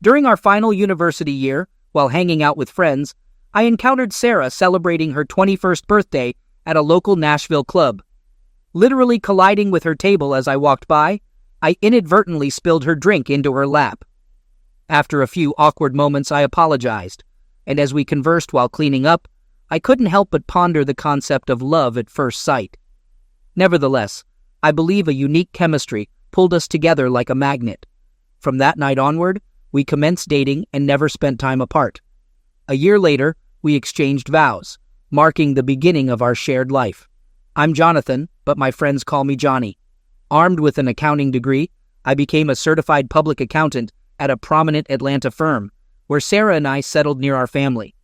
During our final university year, while hanging out with friends, I encountered Sarah celebrating her 21st birthday at a local Nashville club. Literally colliding with her table as I walked by, I inadvertently spilled her drink into her lap. After a few awkward moments, I apologized, and as we conversed while cleaning up, I couldn't help but ponder the concept of love at first sight. Nevertheless, I believe a unique chemistry pulled us together like a magnet. From that night onward, we commenced dating and never spent time apart. A year later, we exchanged vows, marking the beginning of our shared life. I'm Jonathan, but my friends call me Johnny. Armed with an accounting degree, I became a certified public accountant at a prominent Atlanta firm, where Sarah and I settled near our family.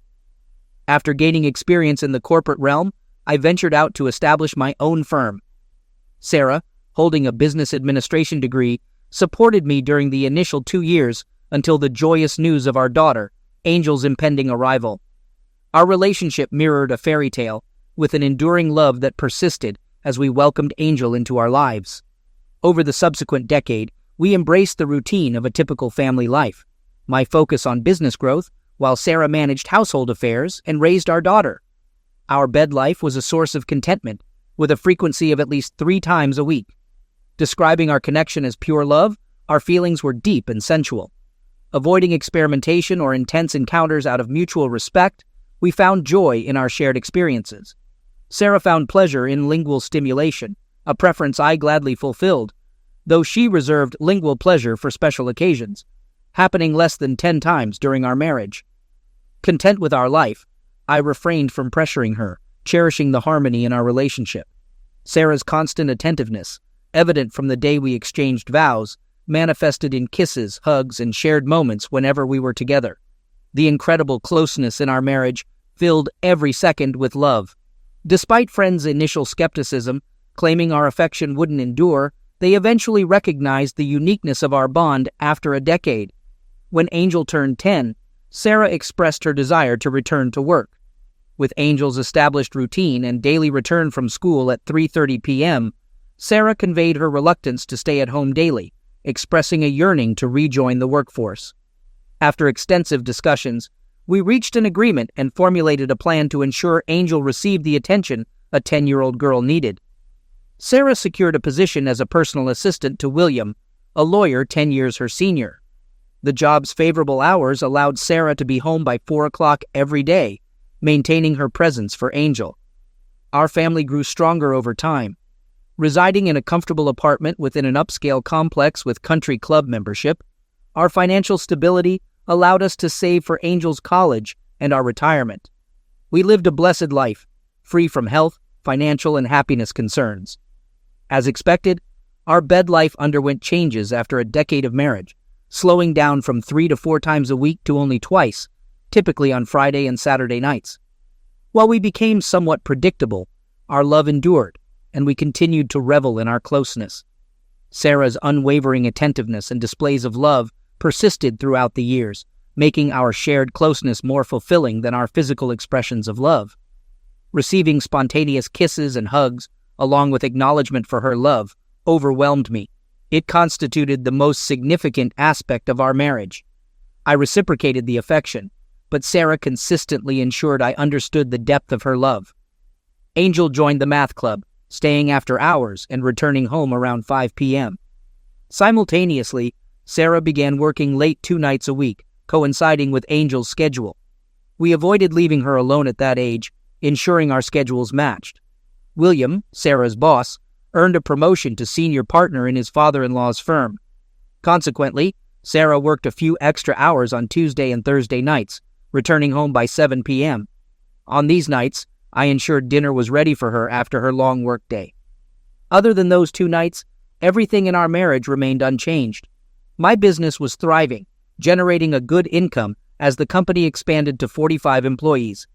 After gaining experience in the corporate realm, I ventured out to establish my own firm. Sarah, holding a business administration degree, supported me during the initial 2 years until the joyous news of our daughter, Angel's impending arrival. Our relationship mirrored a fairy tale, with an enduring love that persisted as we welcomed Angel into our lives. Over the subsequent decade, we embraced the routine of a typical family life. My focus on business growth, while Sarah managed household affairs and raised our daughter. Our bed life was a source of contentment, with a frequency of at least 3 times a week. Describing our connection as pure love, our feelings were deep and sensual. Avoiding experimentation or intense encounters out of mutual respect, we found joy in our shared experiences. Sarah found pleasure in lingual stimulation, a preference I gladly fulfilled, though she reserved lingual pleasure for special occasions, happening less than 10 times during our marriage. Content with our life, I refrained from pressuring her, cherishing the harmony in our relationship. Sarah's constant attentiveness, evident from the day we exchanged vows, manifested in kisses, hugs, and shared moments whenever we were together. The incredible closeness in our marriage filled every second with love. Despite friends' initial skepticism, claiming our affection wouldn't endure, they eventually recognized the uniqueness of our bond after a decade. When Angel turned 10, Sarah expressed her desire to return to work. With Angel's established routine and daily return from school at 3:30 p.m., Sarah conveyed her reluctance to stay at home daily, expressing a yearning to rejoin the workforce. After extensive discussions, we reached an agreement and formulated a plan to ensure Angel received the attention a 10-year-old girl needed. Sarah secured a position as a personal assistant to William, a lawyer 10 years her senior. The job's favorable hours allowed Sarah to be home by 4 o'clock every day, maintaining her presence for Angel. Our family grew stronger over time. Residing in a comfortable apartment within an upscale complex with country club membership, our financial stability allowed us to save for Angel's college and our retirement. We lived a blessed life, free from health, financial, and happiness concerns. As expected, our bed life underwent changes after a decade of marriage, slowing down from 3 to 4 times a week to only twice, typically on Friday and Saturday nights. While we became somewhat predictable, our love endured, and we continued to revel in our closeness. Sarah's unwavering attentiveness and displays of love persisted throughout the years, making our shared closeness more fulfilling than our physical expressions of love. Receiving spontaneous kisses and hugs, along with acknowledgement for her love, overwhelmed me. It constituted the most significant aspect of our marriage. I reciprocated the affection, but Sarah consistently ensured I understood the depth of her love. Angel joined the math club, staying after hours and returning home around 5 p.m. Simultaneously, Sarah began working late 2 nights a week, coinciding with Angel's schedule. We avoided leaving her alone at that age, ensuring our schedules matched. William, Sarah's boss, earned a promotion to senior partner in his father-in-law's firm. Consequently, Sarah worked a few extra hours on Tuesday and Thursday nights, returning home by 7 p.m. On these nights, I ensured dinner was ready for her after her long workday. Other than those 2 nights, everything in our marriage remained unchanged. My business was thriving, generating a good income as the company expanded to 45 employees.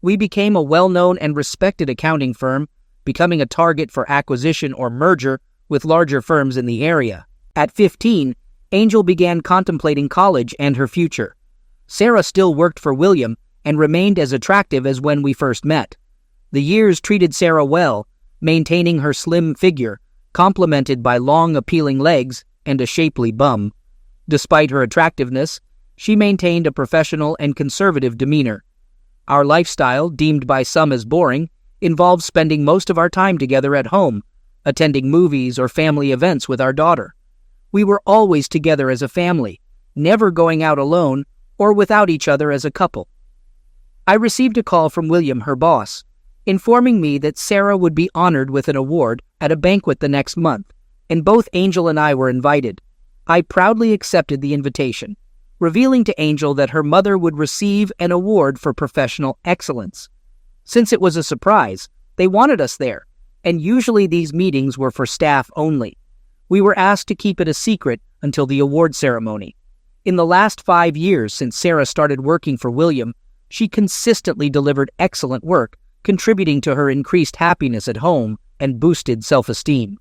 We became a well-known and respected accounting firm, becoming a target for acquisition or merger with larger firms in the area. At 15, Angel began contemplating college and her future. Sarah still worked for William and remained as attractive as when we first met. The years treated Sarah well, maintaining her slim figure, complemented by long, appealing legs and a shapely bum. Despite her attractiveness, She maintained a professional and conservative demeanor. Our lifestyle, deemed by some as boring, involved spending most of our time together at home, attending movies or family events with our daughter. We were always together as a family, never going out alone or without each other as a couple. I received a call from William, her boss, informing me that Sarah would be honored with an award at a banquet the next month, and both Angel and I were invited. I proudly accepted the invitation, revealing to Angel that her mother would receive an award for professional excellence. Since it was a surprise, they wanted us there, and usually these meetings were for staff only. We were asked to keep it a secret until the award ceremony. In the last 5 years since Sarah started working for William, she consistently delivered excellent work, contributing to her increased happiness at home and boosted self-esteem.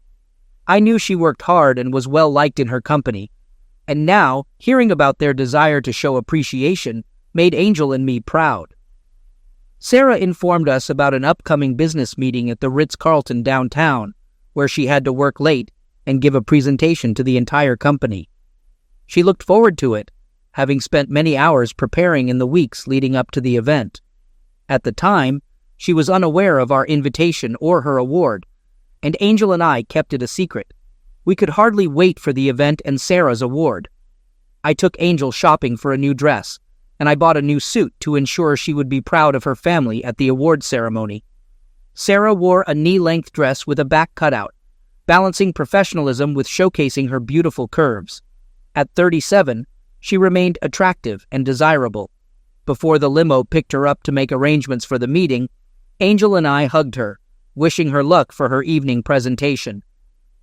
I knew she worked hard and was well liked in her company, and now, hearing about their desire to show appreciation made Angel and me proud. Sarah informed us about an upcoming business meeting at the Ritz-Carlton downtown, where she had to work late and give a presentation to the entire company. She looked forward to it, having spent many hours preparing in the weeks leading up to the event. At the time, she was unaware of our invitation or her award, and Angel and I kept it a secret. We could hardly wait for the event and Sarah's award. I took Angel shopping for a new dress, and I bought a new suit to ensure she would be proud of her family at the award ceremony. Sarah wore a knee-length dress with a back cutout, balancing professionalism with showcasing her beautiful curves. At 37, she remained attractive and desirable. Before the limo picked her up to make arrangements for the meeting, Angel and I hugged her, wishing her luck for her evening presentation.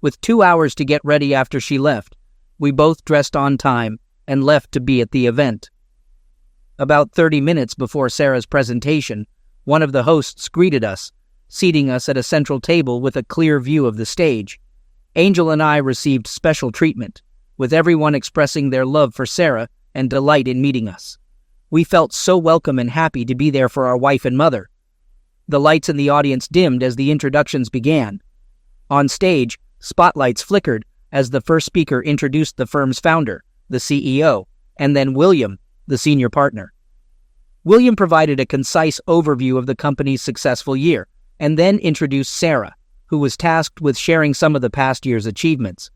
With 2 hours to get ready after she left, we both dressed on time and left to be at the event. About 30 minutes before Sarah's presentation, one of the hosts greeted us, seating us at a central table with a clear view of the stage. Angel and I received special treatment, with everyone expressing their love for Sarah and delight in meeting us. We felt so welcome and happy to be there for our wife and mother. The lights in the audience dimmed as the introductions began. On stage, spotlights flickered as the first speaker introduced the firm's founder, the CEO, and then William, the senior partner. William provided a concise overview of the company's successful year, and then introduced Sarah, who was tasked with sharing some of the past year's achievements.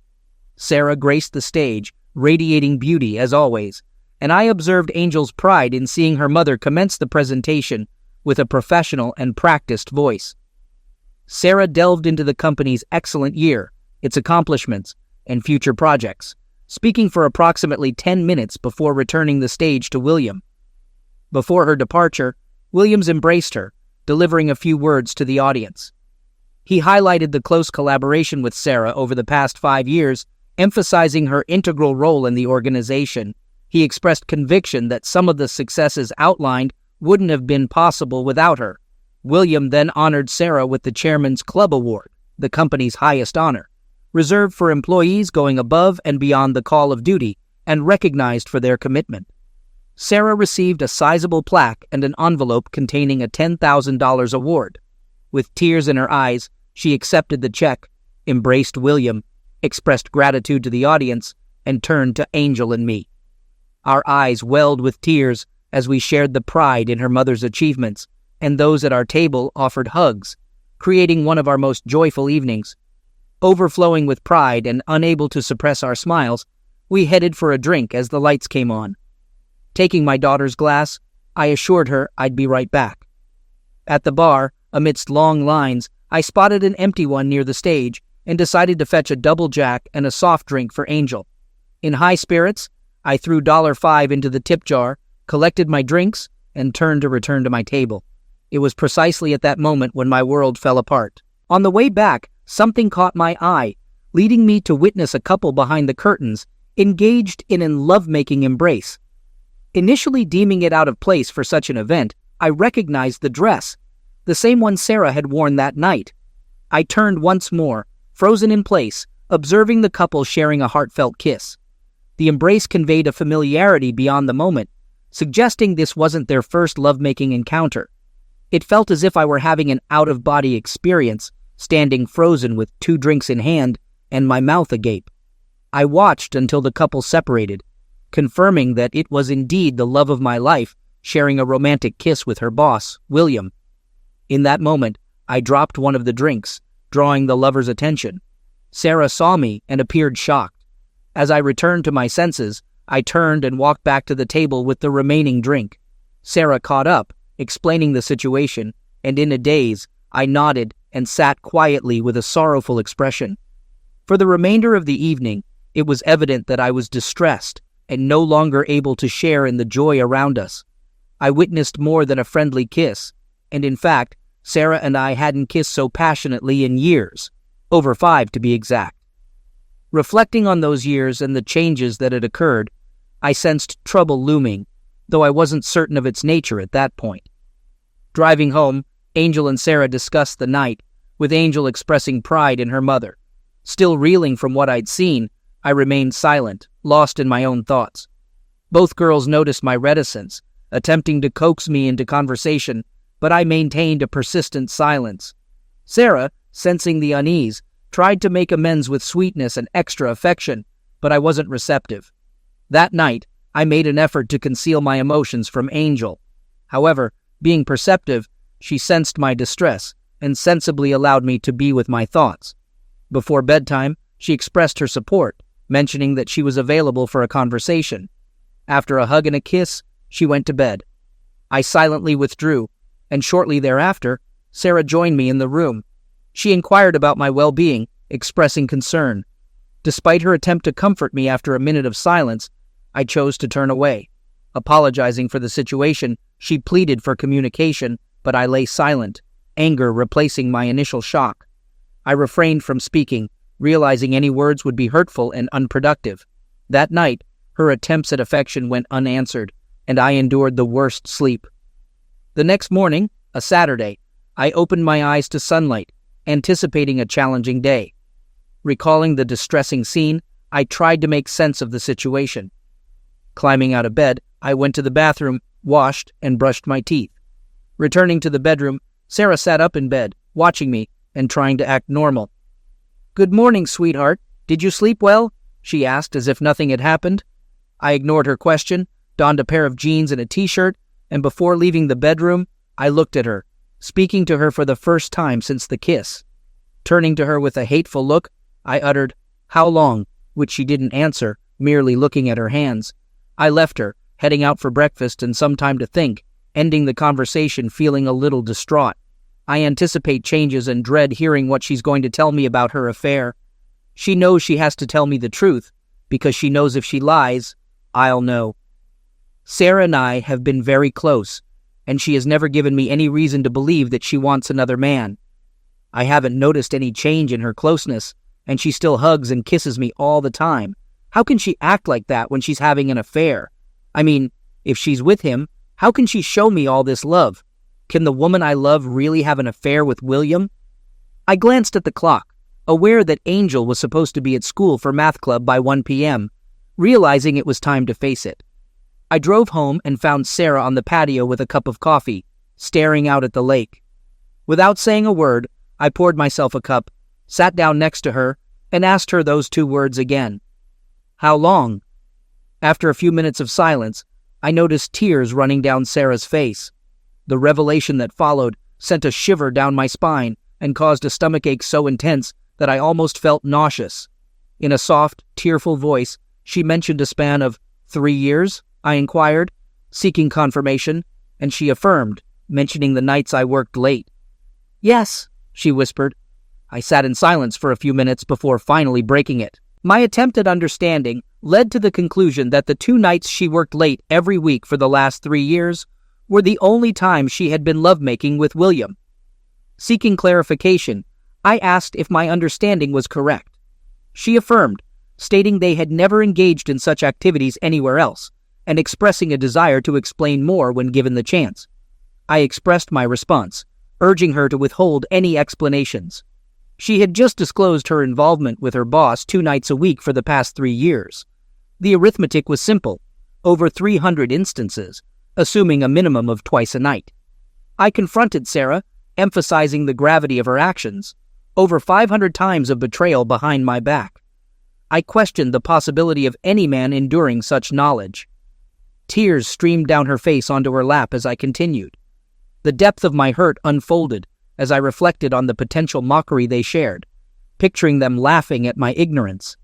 Sarah graced the stage, radiating beauty as always, and I observed Angel's pride in seeing her mother commence the presentation with a professional and practiced voice. Sarah delved into the company's excellent year, its accomplishments, and future projects, speaking for approximately 10 minutes before returning the stage to William. Before her departure, Williams embraced her, delivering a few words to the audience. He highlighted the close collaboration with Sarah over the past 5 years, emphasizing her integral role in the organization. He expressed conviction that some of the successes outlined wouldn't have been possible without her. William then honored Sarah with the Chairman's Club Award, the company's highest honor, reserved for employees going above and beyond the call of duty and recognized for their commitment. Sarah received a sizable plaque and an envelope containing a $10,000 award. With tears in her eyes, she accepted the check, embraced William, expressed gratitude to the audience, and turned to Angel and me. Our eyes welled with tears as we shared the pride in her mother's achievements, and those at our table offered hugs, creating one of our most joyful evenings. Overflowing with pride and unable to suppress our smiles, we headed for a drink as the lights came on. Taking my daughter's glass, I assured her I'd be right back. At the bar, amidst long lines, I spotted an empty one near the stage and decided to fetch a double jack and a soft drink for Angel. In high spirits, I threw $5 into the tip jar, collected my drinks, and turned to return to my table. It was precisely at that moment when my world fell apart. On the way back, something caught my eye, leading me to witness a couple behind the curtains, engaged in a love-making embrace. Initially deeming it out of place for such an event, I recognized the dress, the same one Sarah had worn that night. I turned once more, frozen in place, observing the couple sharing a heartfelt kiss. The embrace conveyed a familiarity beyond the moment, suggesting this wasn't their first lovemaking encounter. It felt as if I were having an out-of-body experience, standing frozen with 2 drinks in hand and my mouth agape. I watched until the couple separated, confirming that it was indeed the love of my life sharing a romantic kiss with her boss, William. In that moment, I dropped one of the drinks, drawing the lover's attention. Sarah saw me and appeared shocked. As I returned to my senses, I turned and walked back to the table with the remaining drink. Sarah caught up, explaining the situation, and in a daze, I nodded and sat quietly with a sorrowful expression. For the remainder of the evening, it was evident that I was distressed and no longer able to share in the joy around us. I witnessed more than a friendly kiss, and in fact, Sarah and I hadn't kissed so passionately in years, over 5 to be exact. Reflecting on those years and the changes that had occurred, I sensed trouble looming, though I wasn't certain of its nature at that point. Driving home, Angel and Sarah discussed the night, with Angel expressing pride in her mother. Still reeling from what I'd seen, I remained silent, lost in my own thoughts. Both girls noticed my reticence, attempting to coax me into conversation, but I maintained a persistent silence. Sarah, sensing the unease, tried to make amends with sweetness and extra affection, but I wasn't receptive. That night, I made an effort to conceal my emotions from Angel. However, being perceptive, she sensed my distress and sensibly allowed me to be with my thoughts. Before bedtime, she expressed her support, mentioning that she was available for a conversation. After a hug and a kiss, she went to bed. I silently withdrew, and shortly thereafter, Sarah joined me in the room. She inquired about my well-being, expressing concern. Despite her attempt to comfort me after a minute of silence, I chose to turn away. Apologizing for the situation, she pleaded for communication, but I lay silent, anger replacing my initial shock. I refrained from speaking, realizing any words would be hurtful and unproductive. That night, her attempts at affection went unanswered, and I endured the worst sleep. The next morning, a Saturday, I opened my eyes to sunlight, anticipating a challenging day. Recalling the distressing scene, I tried to make sense of the situation. Climbing out of bed, I went to the bathroom, washed, and brushed my teeth. Returning to the bedroom, Sarah sat up in bed, watching me and trying to act normal. "Good morning, sweetheart. Did you sleep well?" she asked as if nothing had happened. I ignored her question, donned a pair of jeans and a t-shirt, and before leaving the bedroom, I looked at her, speaking to her for the first time since the kiss. Turning to her with a hateful look, I uttered, "How long?" which she didn't answer, merely looking at her hands. I left her, heading out for breakfast and some time to think, ending the conversation feeling a little distraught. I anticipate changes and dread hearing what she's going to tell me about her affair. She knows she has to tell me the truth, because she knows if she lies, I'll know. Sarah and I have been very close, and she has never given me any reason to believe that she wants another man. I haven't noticed any change in her closeness, and she still hugs and kisses me all the time. How can she act like that when she's having an affair? I mean, if she's with him, how can she show me all this love? Can the woman I love really have an affair with William? I glanced at the clock, aware that Angel was supposed to be at school for math club by 1 p.m., realizing it was time to face it. I drove home and found Sarah on the patio with a cup of coffee, staring out at the lake. Without saying a word, I poured myself a cup, sat down next to her, and asked her those 2 words again. "How long?" After a few minutes of silence, I noticed tears running down Sarah's face. The revelation that followed sent a shiver down my spine and caused a stomachache so intense that I almost felt nauseous. In a soft, tearful voice, she mentioned a span of 3 years, I inquired, seeking confirmation, and she affirmed, mentioning the nights I worked late. "Yes," she whispered. I sat in silence for a few minutes before finally breaking it. My attempt at understanding led to the conclusion that the 2 nights she worked late every week for the last 3 years were the only times she had been lovemaking with William. Seeking clarification, I asked if my understanding was correct. She affirmed, stating they had never engaged in such activities anywhere else, and expressing a desire to explain more when given the chance. I expressed my response, urging her to withhold any explanations. She had just disclosed her involvement with her boss 2 nights a week for the past 3 years. The arithmetic was simple, over 300 instances, assuming a minimum of twice a night. I confronted Sarah, emphasizing the gravity of her actions, over 500 times of betrayal behind my back. I questioned the possibility of any man enduring such knowledge. Tears streamed down her face onto her lap as I continued. The depth of my hurt unfolded as I reflected on the potential mockery they shared, picturing them laughing at my ignorance.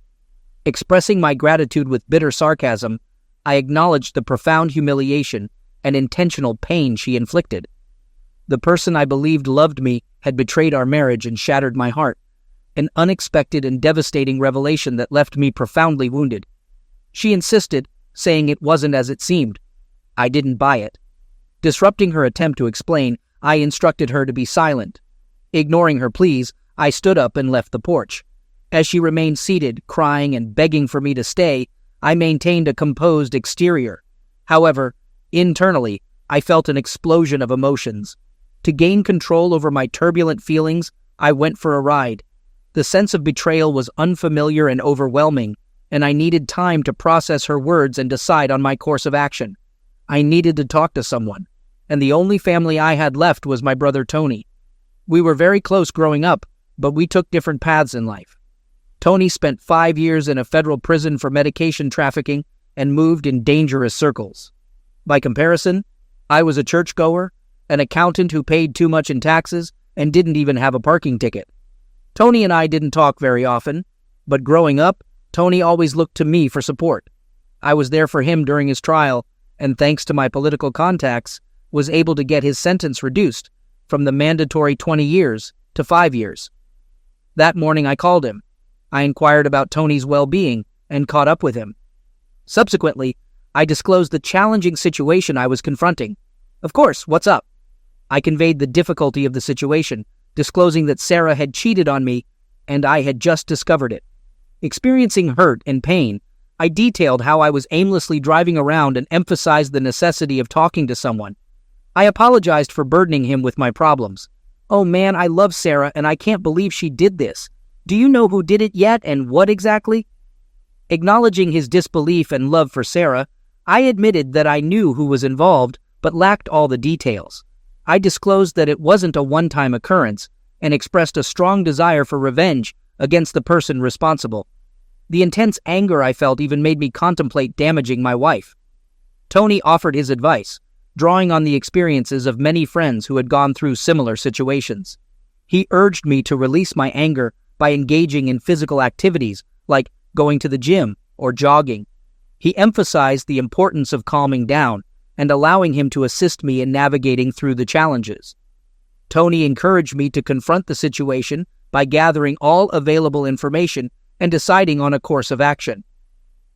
Expressing my gratitude with bitter sarcasm, I acknowledged the profound humiliation and intentional pain she inflicted. The person I believed loved me had betrayed our marriage and shattered my heart, an unexpected and devastating revelation that left me profoundly wounded. She insisted, saying it wasn't as it seemed. I didn't buy it. Disrupting her attempt to explain, I instructed her to be silent. Ignoring her pleas, I stood up and left the porch. As she remained seated, crying and begging for me to stay, I maintained a composed exterior. However, internally, I felt an explosion of emotions. To gain control over my turbulent feelings, I went for a ride. The sense of betrayal was unfamiliar and overwhelming, and I needed time to process her words and decide on my course of action. I needed to talk to someone, and the only family I had left was my brother Tony. We were very close growing up, but we took different paths in life. Tony spent 5 years in a federal prison for medication trafficking and moved in dangerous circles. By comparison, I was a churchgoer, an accountant who paid too much in taxes, and didn't even have a parking ticket. Tony and I didn't talk very often, but growing up, Tony always looked to me for support. I was there for him during his trial, and thanks to my political contacts, was able to get his sentence reduced from the mandatory 20 years to 5 years. That morning I called him. I inquired about Tony's well-being and caught up with him. Subsequently, I disclosed the challenging situation I was confronting. Of course, what's up? I conveyed the difficulty of the situation, disclosing that Sarah had cheated on me and I had just discovered it. Experiencing hurt and pain, I detailed how I was aimlessly driving around and emphasized the necessity of talking to someone. I apologized for burdening him with my problems. "Oh man, I love Sarah and I can't believe she did this. Do you know who did it yet and what exactly?" Acknowledging his disbelief and love for Sarah, I admitted that I knew who was involved but lacked all the details. I disclosed that it wasn't a one-time occurrence and expressed a strong desire for revenge against the person responsible. The intense anger I felt even made me contemplate damaging my wife. Tony offered his advice, drawing on the experiences of many friends who had gone through similar situations. He urged me to release my anger by engaging in physical activities like going to the gym or jogging. He emphasized the importance of calming down and allowing him to assist me in navigating through the challenges. Tony encouraged me to confront the situation by gathering all available information and deciding on a course of action.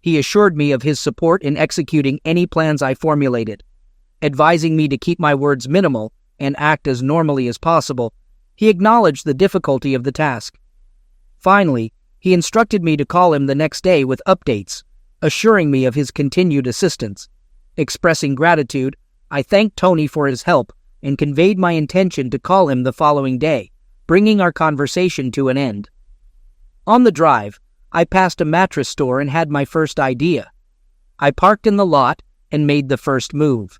He assured me of his support in executing any plans I formulated. Advising me to keep my words minimal and act as normally as possible, he acknowledged the difficulty of the task. Finally, he instructed me to call him the next day with updates, assuring me of his continued assistance. Expressing gratitude, I thanked Tony for his help and conveyed my intention to call him the following day, bringing our conversation to an end. On the drive, I passed a mattress store and had my first idea. I parked in the lot and made the first move.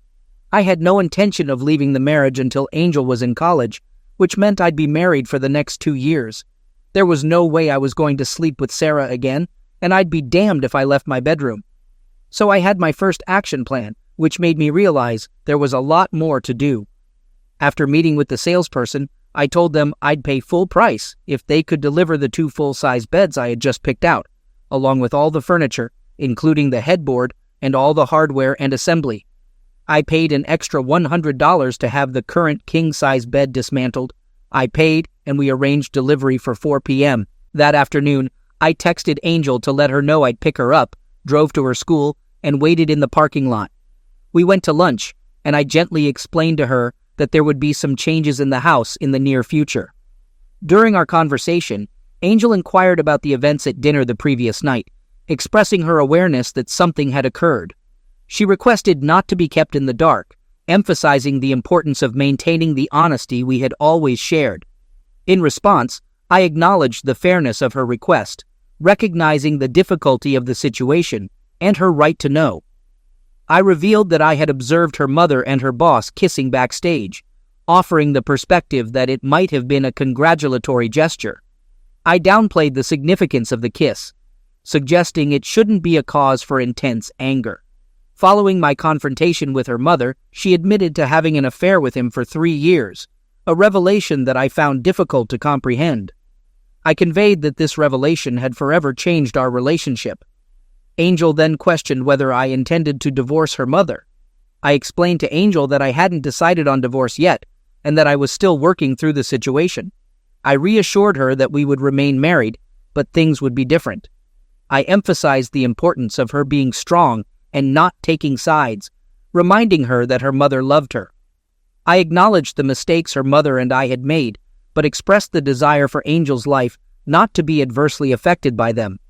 I had no intention of leaving the marriage until Angel was in college, which meant I'd be married for the next 2 years. There was no way I was going to sleep with Sarah again, and I'd be damned if I left my bedroom. So I had my first action plan, which made me realize there was a lot more to do. After meeting with the salesperson, I told them I'd pay full price if they could deliver the 2 full-size beds I had just picked out, along with all the furniture, including the headboard and all the hardware and assembly. I paid an extra $100 to have the current king-size bed dismantled. I paid, and we arranged delivery for 4 p.m. That afternoon, I texted Angel to let her know I'd pick her up, drove to her school, and waited in the parking lot. We went to lunch, and I gently explained to her that there would be some changes in the house in the near future. During our conversation, Angel inquired about the events at dinner the previous night, expressing her awareness that something had occurred. She requested not to be kept in the dark, emphasizing the importance of maintaining the honesty we had always shared. In response, I acknowledged the fairness of her request, recognizing the difficulty of the situation and her right to know. I revealed that I had observed her mother and her boss kissing backstage, offering the perspective that it might have been a congratulatory gesture. I downplayed the significance of the kiss, suggesting it shouldn't be a cause for intense anger. Following my confrontation with her mother, she admitted to having an affair with him for 3 years, a revelation that I found difficult to comprehend. I conveyed that this revelation had forever changed our relationship. Angel then questioned whether I intended to divorce her mother. I explained to Angel that I hadn't decided on divorce yet, and that I was still working through the situation. I reassured her that we would remain married, but things would be different. I emphasized the importance of her being strong and not taking sides, reminding her that her mother loved her. I acknowledged the mistakes her mother and I had made, but expressed the desire for Angel's life not to be adversely affected by them.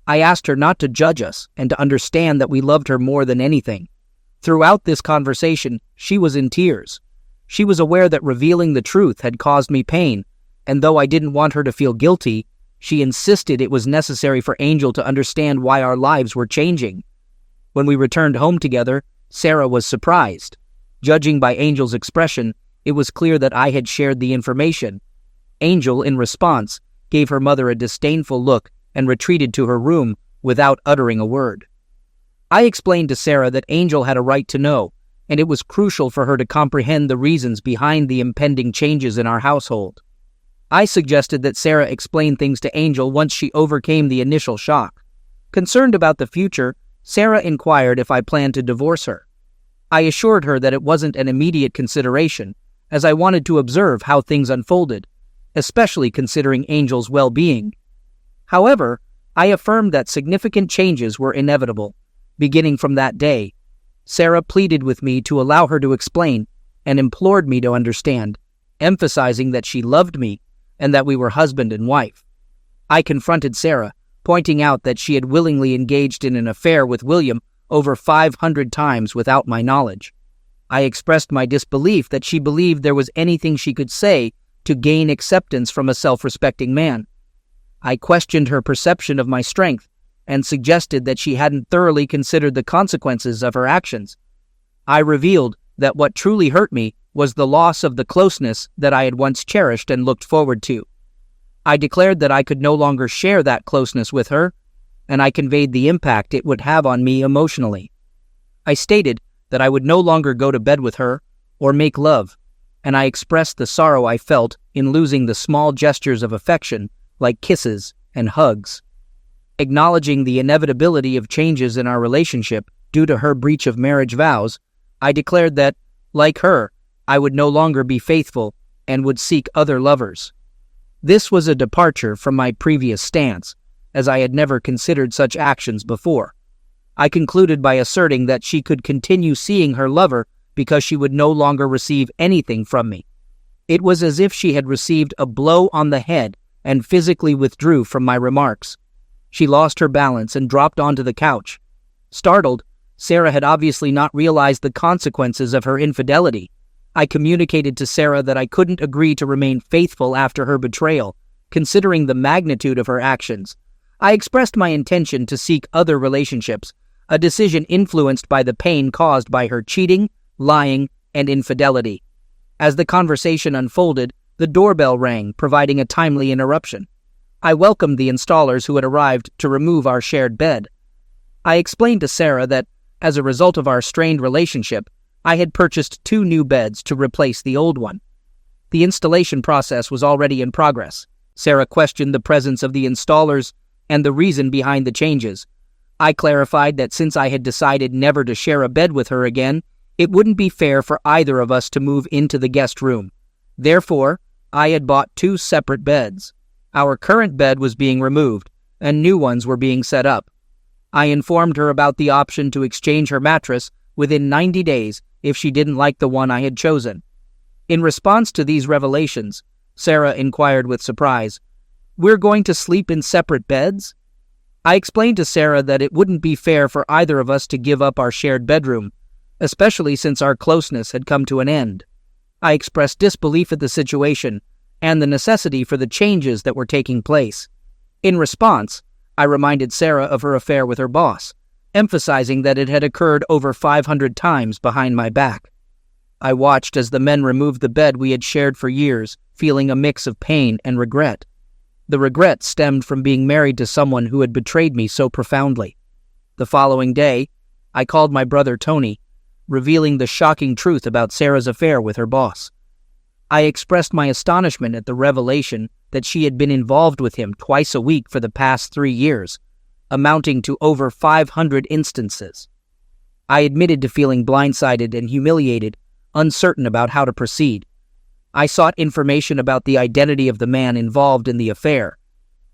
I asked her not to judge us and to understand that we loved her more than anything. Throughout this conversation, she was in tears. She was aware that revealing the truth had caused me pain, and though I didn't want her to feel guilty, she insisted it was necessary for Angel to understand why our lives were changing. When we returned home together, Sarah was surprised. Judging by Angel's expression, it was clear that I had shared the information. Angel, in response, gave her mother a disdainful look and retreated to her room without uttering a word. I explained to Sarah that Angel had a right to know, and it was crucial for her to comprehend the reasons behind the impending changes in our household. I suggested that Sarah explain things to Angel once she overcame the initial shock. Concerned about the future, Sarah inquired if I planned to divorce her. I assured her that it wasn't an immediate consideration, as I wanted to observe how things unfolded, especially considering Angel's well-being. However, I affirmed that significant changes were inevitable. Beginning from that day, Sarah pleaded with me to allow her to explain and implored me to understand, emphasizing that she loved me and that we were husband and wife. I confronted Sarah, pointing out that she had willingly engaged in an affair with William over 500 times without my knowledge. I expressed my disbelief that she believed there was anything she could say to gain acceptance from a self-respecting man. I questioned her perception of my strength and suggested that she hadn't thoroughly considered the consequences of her actions. I revealed that what truly hurt me was the loss of the closeness that I had once cherished and looked forward to. I declared that I could no longer share that closeness with her, and I conveyed the impact it would have on me emotionally. I stated that I would no longer go to bed with her or make love, and I expressed the sorrow I felt in losing the small gestures of affection like kisses and hugs. Acknowledging the inevitability of changes in our relationship due to her breach of marriage vows, I declared that, like her, I would no longer be faithful and would seek other lovers. This was a departure from my previous stance, as I had never considered such actions before. I concluded by asserting that she could continue seeing her lover because she would no longer receive anything from me. It was as if she had received a blow on the head and physically withdrew from my remarks. She lost her balance and dropped onto the couch. Startled, Sarah had obviously not realized the consequences of her infidelity. I communicated to Sarah that I couldn't agree to remain faithful after her betrayal, considering the magnitude of her actions. I expressed my intention to seek other relationships, a decision influenced by the pain caused by her cheating, lying, and infidelity. As the conversation unfolded, the doorbell rang, providing a timely interruption. I welcomed the installers who had arrived to remove our shared bed. I explained to Sarah that, as a result of our strained relationship, I had purchased 2 new beds to replace the old one. The installation process was already in progress. Sarah questioned the presence of the installers and the reason behind the changes. I clarified that since I had decided never to share a bed with her again, it wouldn't be fair for either of us to move into the guest room. Therefore, I had bought 2 separate beds. Our current bed was being removed, and new ones were being set up. I informed her about the option to exchange her mattress within 90 days if she didn't like the one I had chosen. In response to these revelations, Sarah inquired with surprise, "We're going to sleep in separate beds?" I explained to Sarah that it wouldn't be fair for either of us to give up our shared bedroom, especially since our closeness had come to an end. I expressed disbelief at the situation and the necessity for the changes that were taking place. In response, I reminded Sarah of her affair with her boss, emphasizing that it had occurred over 500 times behind my back. I watched as the men removed the bed we had shared for years, feeling a mix of pain and regret. The regret stemmed from being married to someone who had betrayed me so profoundly. The following day, I called my brother Tony, revealing the shocking truth about Sarah's affair with her boss. I expressed my astonishment at the revelation that she had been involved with him twice a week for the past 3 years, amounting to over 500 instances. I admitted to feeling blindsided and humiliated, uncertain about how to proceed. I sought information about the identity of the man involved in the affair.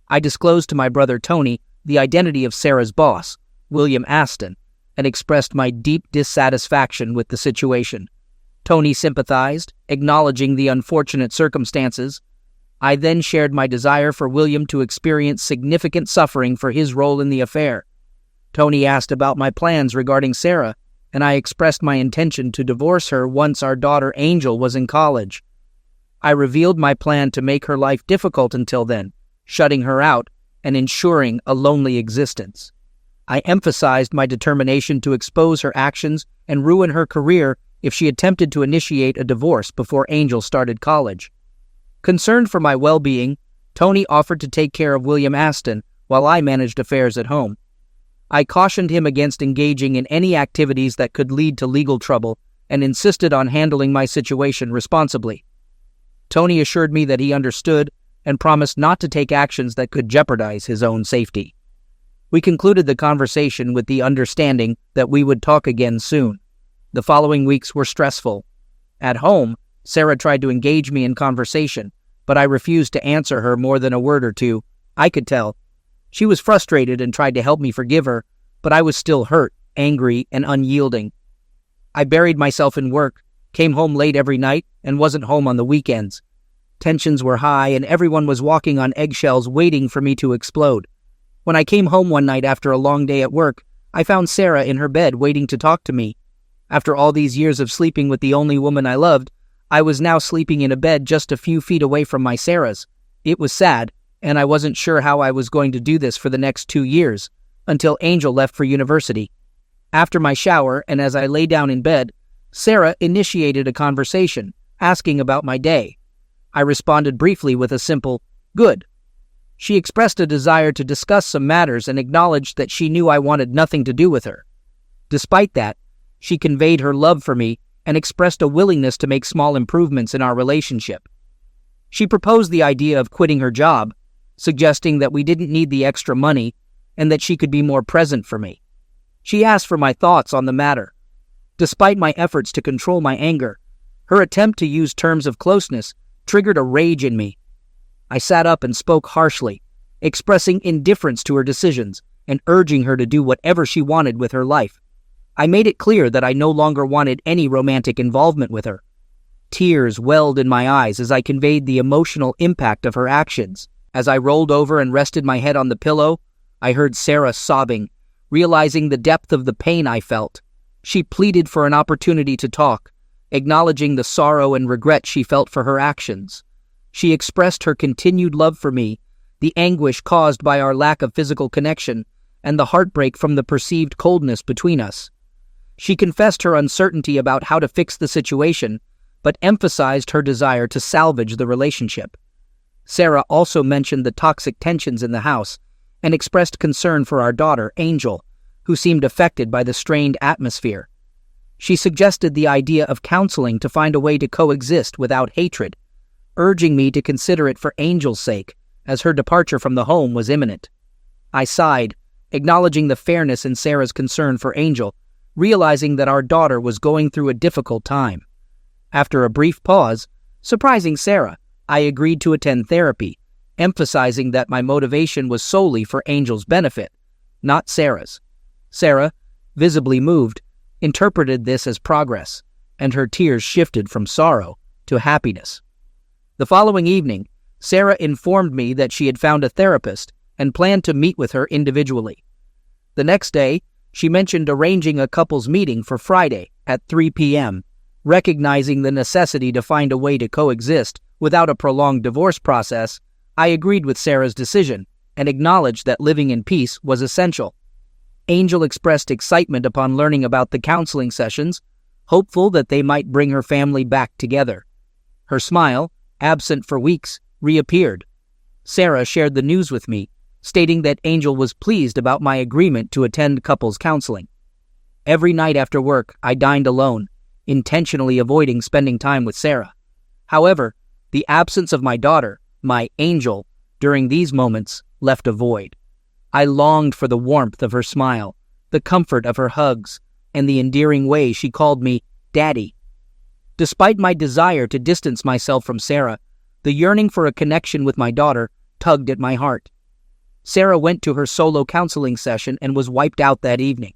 I disclosed to my brother Tony the identity of Sarah's boss, William Aston, and expressed my deep dissatisfaction with the situation. Tony sympathized, acknowledging the unfortunate circumstances. I then shared my desire for William to experience significant suffering for his role in the affair. Tony asked about my plans regarding Sarah, and I expressed my intention to divorce her once our daughter Angel was in college. I revealed my plan to make her life difficult until then, shutting her out and ensuring a lonely existence. I emphasized my determination to expose her actions and ruin her career if she attempted to initiate a divorce before Angel started college. Concerned for my well-being, Tony offered to take care of William Aston while I managed affairs at home. I cautioned him against engaging in any activities that could lead to legal trouble and insisted on handling my situation responsibly. Tony assured me that he understood and promised not to take actions that could jeopardize his own safety. We concluded the conversation with the understanding that we would talk again soon. The following weeks were stressful. At home, Sarah tried to engage me in conversation, but I refused to answer her more than a word or two. I could tell. She was frustrated and tried to help me forgive her, but I was still hurt, angry, and unyielding. I buried myself in work, came home late every night, and wasn't home on the weekends. Tensions were high, and everyone was walking on eggshells waiting for me to explode. When I came home one night after a long day at work, I found Sarah in her bed waiting to talk to me. After all these years of sleeping with the only woman I loved, I was now sleeping in a bed just a few feet away from my Sarah's. It was sad, and I wasn't sure how I was going to do this for the next 2 years, until Angel left for university. After my shower, and as I lay down in bed, Sarah initiated a conversation, asking about my day. I responded briefly with a simple, "Good." She expressed a desire to discuss some matters and acknowledged that she knew I wanted nothing to do with her. Despite that, she conveyed her love for me and expressed a willingness to make small improvements in our relationship. She proposed the idea of quitting her job, suggesting that we didn't need the extra money and that she could be more present for me. She asked for my thoughts on the matter. Despite my efforts to control my anger, her attempt to use terms of closeness triggered a rage in me. I sat up and spoke harshly, expressing indifference to her decisions and urging her to do whatever she wanted with her life. I made it clear that I no longer wanted any romantic involvement with her. Tears welled in my eyes as I conveyed the emotional impact of her actions. As I rolled over and rested my head on the pillow, I heard Sarah sobbing, realizing the depth of the pain I felt. She pleaded for an opportunity to talk, acknowledging the sorrow and regret she felt for her actions. She expressed her continued love for me, the anguish caused by our lack of physical connection, and the heartbreak from the perceived coldness between us. She confessed her uncertainty about how to fix the situation, but emphasized her desire to salvage the relationship. Sarah also mentioned the toxic tensions in the house and expressed concern for our daughter, Angel, who seemed affected by the strained atmosphere. She suggested the idea of counseling to find a way to coexist without hatred, urging me to consider it for Angel's sake, as her departure from the home was imminent. I sighed, acknowledging the fairness in Sarah's concern for Angel, realizing that our daughter was going through a difficult time. After a brief pause, surprising Sarah, I agreed to attend therapy, emphasizing that my motivation was solely for Angel's benefit, not Sarah's. Sarah, visibly moved, interpreted this as progress, and her tears shifted from sorrow to happiness. The following evening, Sarah informed me that she had found a therapist and planned to meet with her individually. The next day, she mentioned arranging a couples meeting for Friday at 3 p.m., recognizing the necessity to find a way to coexist without a prolonged divorce process. I agreed with Sarah's decision and acknowledged that living in peace was essential. Angel expressed excitement upon learning about the counseling sessions, hopeful that they might bring her family back together. Her smile, absent for weeks, reappeared. Sarah shared the news with me, stating that Angel was pleased about my agreement to attend couples counseling. Every night after work, I dined alone, intentionally avoiding spending time with Sarah. However, the absence of my daughter, my Angel, during these moments left a void. I longed for the warmth of her smile, the comfort of her hugs, and the endearing way she called me Daddy. Despite my desire to distance myself from Sarah, the yearning for a connection with my daughter tugged at my heart. Sarah went to her solo counseling session and was wiped out that evening.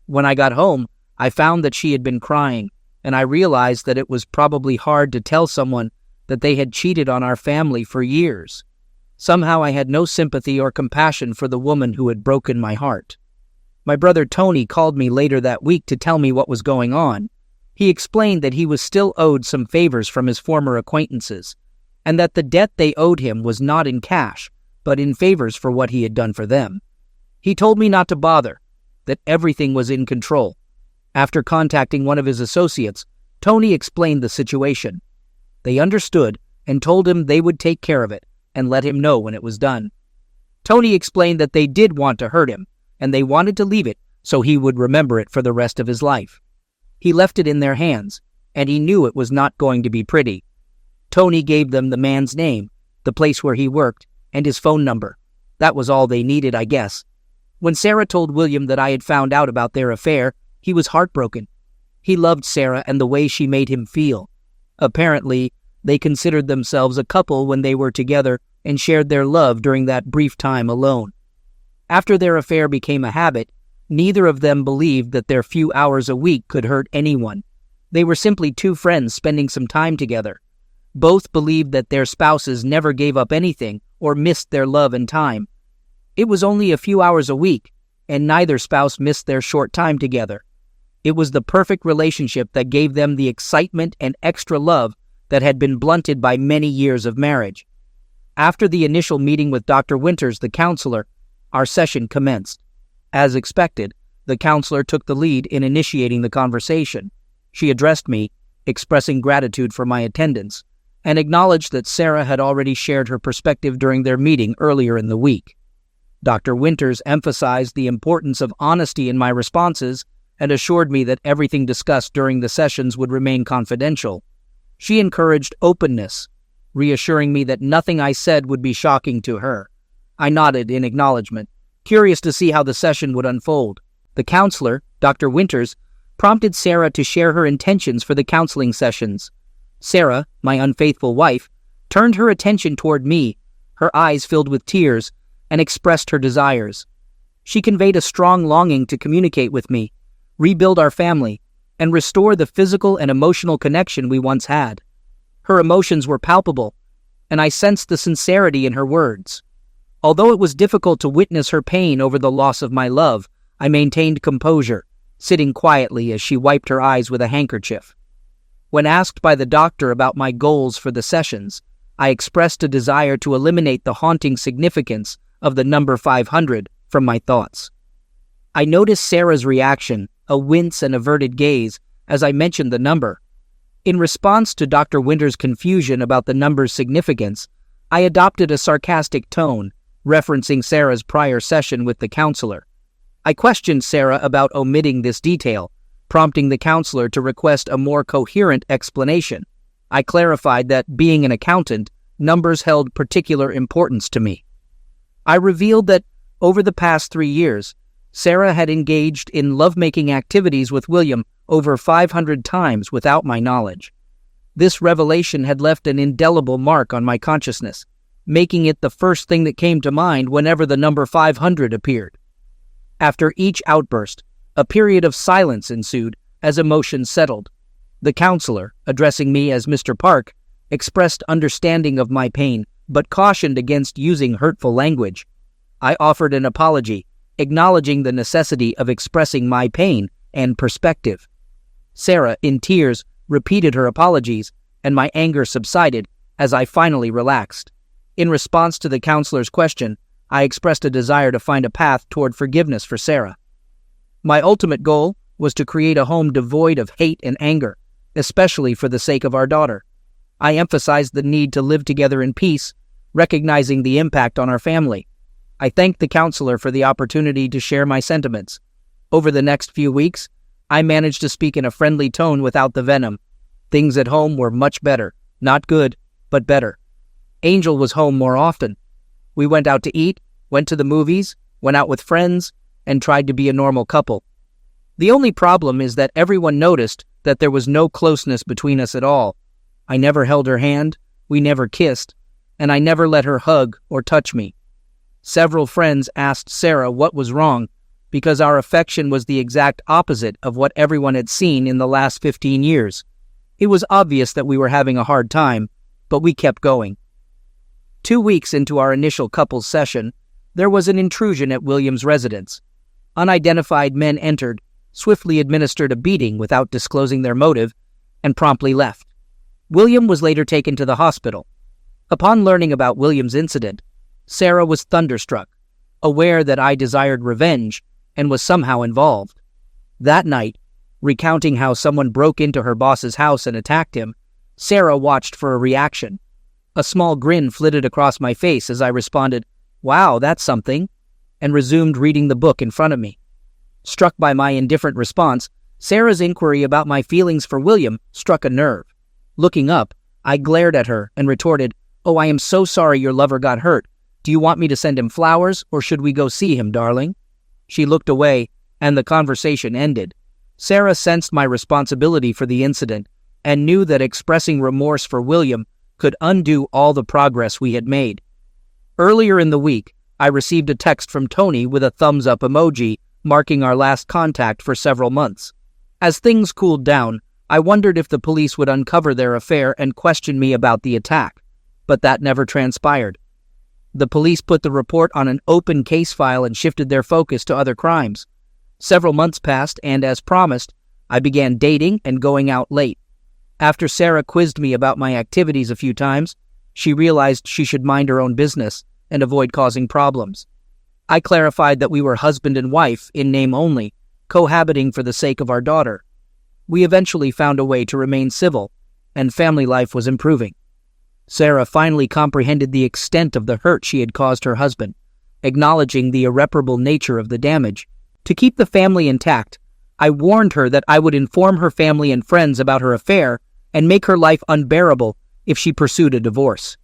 When I got home, I found that she had been crying, and I realized that it was probably hard to tell someone that they had cheated on our family for years. Somehow I had no sympathy or compassion for the woman who had broken my heart. My brother Tony called me later that week to tell me what was going on. He explained that he was still owed some favors from his former acquaintances, and that the debt they owed him was not in cash, but in favors for what he had done for them. He told me not to bother, that everything was in control. After contacting one of his associates, Tony explained the situation. They understood and told him they would take care of it and let him know when it was done. Tony explained that they did want to hurt him, and they wanted to leave it so he would remember it for the rest of his life. He left it in their hands, and he knew it was not going to be pretty. Tony gave them the man's name, the place where he worked, and his phone number. That was all they needed, I guess. When Sarah told William that I had found out about their affair, he was heartbroken. He loved Sarah and the way she made him feel. Apparently, they considered themselves a couple when they were together and shared their love during that brief time alone. After their affair became a habit, neither of them believed that their few hours a week could hurt anyone. They were simply two friends spending some time together. Both believed that their spouses never gave up anything or missed their love and time. It was only a few hours a week, and neither spouse missed their short time together. It was the perfect relationship that gave them the excitement and extra love that had been blunted by many years of marriage. After the initial meeting with Dr. Winters, the counselor, our session commenced. As expected, the counselor took the lead in initiating the conversation. She addressed me, expressing gratitude for my attendance, and acknowledged that Sarah had already shared her perspective during their meeting earlier in the week. Dr. Winters emphasized the importance of honesty in my responses and assured me that everything discussed during the sessions would remain confidential. She encouraged openness, reassuring me that nothing I said would be shocking to her. I nodded in acknowledgement, curious to see how the session would unfold. The counselor, Dr. Winters, prompted Sarah to share her intentions for the counseling sessions. Sarah, my unfaithful wife, turned her attention toward me, her eyes filled with tears, and expressed her desires. She conveyed a strong longing to communicate with me, rebuild our family, and restore the physical and emotional connection we once had. Her emotions were palpable, and I sensed the sincerity in her words. Although it was difficult to witness her pain over the loss of my love, I maintained composure, sitting quietly as she wiped her eyes with a handkerchief. When asked by the doctor about my goals for the sessions, I expressed a desire to eliminate the haunting significance of the number 500 from my thoughts. I noticed Sarah's reaction, a wince and averted gaze, as I mentioned the number. In response to Dr. Winter's confusion about the number's significance, I adopted a sarcastic tone, referencing Sarah's prior session with the counselor. I questioned Sarah about omitting this detail, prompting the counselor to request a more coherent explanation. I clarified that, being an accountant, numbers held particular importance to me. I revealed that, over the past 3 years, Sarah had engaged in lovemaking activities with William over 500 times without my knowledge. This revelation had left an indelible mark on my consciousness, making it the first thing that came to mind whenever the number 500 appeared. After each outburst, a period of silence ensued as emotions settled. The counselor, addressing me as Mr. Park, expressed understanding of my pain, but cautioned against using hurtful language. I offered an apology, acknowledging the necessity of expressing my pain and perspective. Sarah, in tears, repeated her apologies, and my anger subsided as I finally relaxed. In response to the counselor's question, I expressed a desire to find a path toward forgiveness for Sarah. My ultimate goal was to create a home devoid of hate and anger, especially for the sake of our daughter. I emphasized the need to live together in peace, recognizing the impact on our family. I thanked the counselor for the opportunity to share my sentiments. Over the next few weeks, I managed to speak in a friendly tone without the venom. Things at home were much better. Not good, but better. Angel was home more often. We went out to eat, went to the movies, went out with friends, and tried to be a normal couple. The only problem is that everyone noticed that there was no closeness between us at all. I never held her hand, we never kissed, and I never let her hug or touch me. Several friends asked Sarah what was wrong, because our affection was the exact opposite of what everyone had seen in the last 15 years. It was obvious that we were having a hard time, but we kept going. 2 weeks into our initial couples session, there was an intrusion at William's residence. Unidentified men entered, swiftly administered a beating without disclosing their motive, and promptly left. William was later taken to the hospital. Upon learning about William's incident, Sarah was thunderstruck, aware that I desired revenge and was somehow involved. That night, recounting how someone broke into her boss's house and attacked him, Sarah watched for a reaction. A small grin flitted across my face as I responded, "Wow, that's something," and resumed reading the book in front of me. Struck by my indifferent response, Sarah's inquiry about my feelings for William struck a nerve. Looking up, I glared at her and retorted, "Oh, I am so sorry your lover got hurt. Do you want me to send him flowers, or should we go see him, darling?" She looked away, and the conversation ended. Sarah sensed my responsibility for the incident and knew that expressing remorse for William could undo all the progress we had made. Earlier in the week, I received a text from Tony with a thumbs-up emoji marking our last contact for several months. As things cooled down, I wondered if the police would uncover their affair and question me about the attack, but that never transpired. The police put the report on an open case file and shifted their focus to other crimes. Several months passed, and as promised, I began dating and going out late. After Sarah quizzed me about my activities a few times, she realized she should mind her own business and avoid causing problems. I clarified that we were husband and wife in name only, cohabiting for the sake of our daughter. We eventually found a way to remain civil, and family life was improving. Sarah finally comprehended the extent of the hurt she had caused her husband, acknowledging the irreparable nature of the damage. To keep the family intact, I warned her that I would inform her family and friends about her affair and make her life unbearable if she pursued a divorce.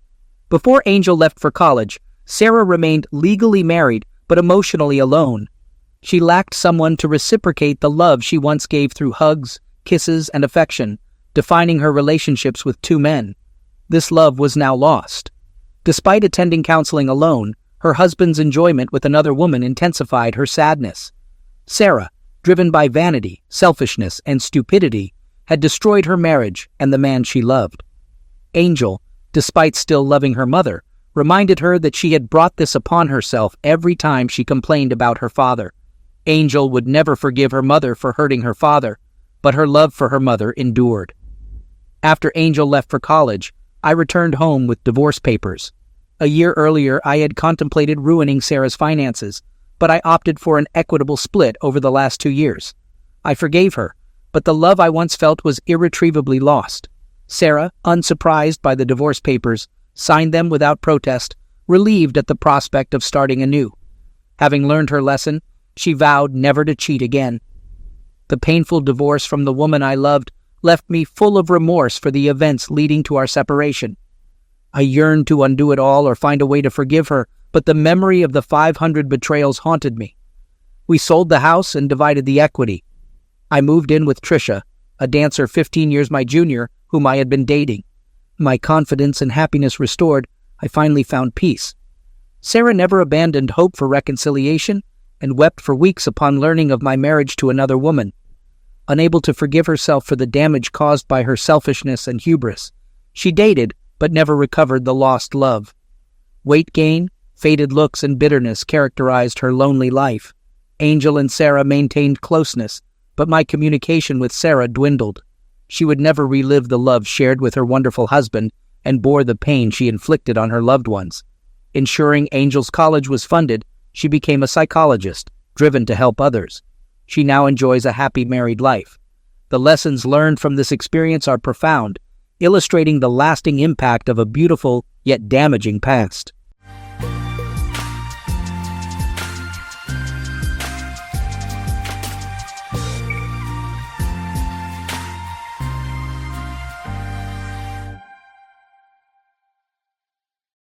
Before Angel left for college, Sarah remained legally married but emotionally alone. She lacked someone to reciprocate the love she once gave through hugs, kisses, and affection, defining her relationships with 2 men. This love was now lost. Despite attending counseling alone, her husband's enjoyment with another woman intensified her sadness. Sarah, driven by vanity, selfishness, and stupidity, had destroyed her marriage and the man she loved. Angel, despite still loving her mother, reminded her that she had brought this upon herself every time she complained about her father. Angel would never forgive her mother for hurting her father, but her love for her mother endured. After Angel left for college, I returned home with divorce papers. A year earlier, I had contemplated ruining Sarah's finances, but I opted for an equitable split over the last 2 years. I forgave her, but the love I once felt was irretrievably lost. Sarah, unsurprised by the divorce papers, signed them without protest, relieved at the prospect of starting anew. Having learned her lesson, she vowed never to cheat again. The painful divorce from the woman I loved left me full of remorse for the events leading to our separation. I yearned to undo it all or find a way to forgive her, but the memory of the 500 betrayals haunted me. We sold the house and divided the equity. I moved in with Trisha, a dancer 15 years my junior, whom I had been dating. My confidence and happiness restored, I finally found peace. Sarah never abandoned hope for reconciliation and wept for weeks upon learning of my marriage to another woman. Unable to forgive herself for the damage caused by her selfishness and hubris, she dated but never recovered the lost love. Weight gain, faded looks, and bitterness characterized her lonely life. Angel and Sarah maintained closeness, but my communication with Sarah dwindled. She would never relive the love shared with her wonderful husband and bore the pain she inflicted on her loved ones. Ensuring Angel's college was funded, she became a psychologist, driven to help others. She now enjoys a happy married life. The lessons learned from this experience are profound illustrating the lasting impact of a beautiful yet damaging past.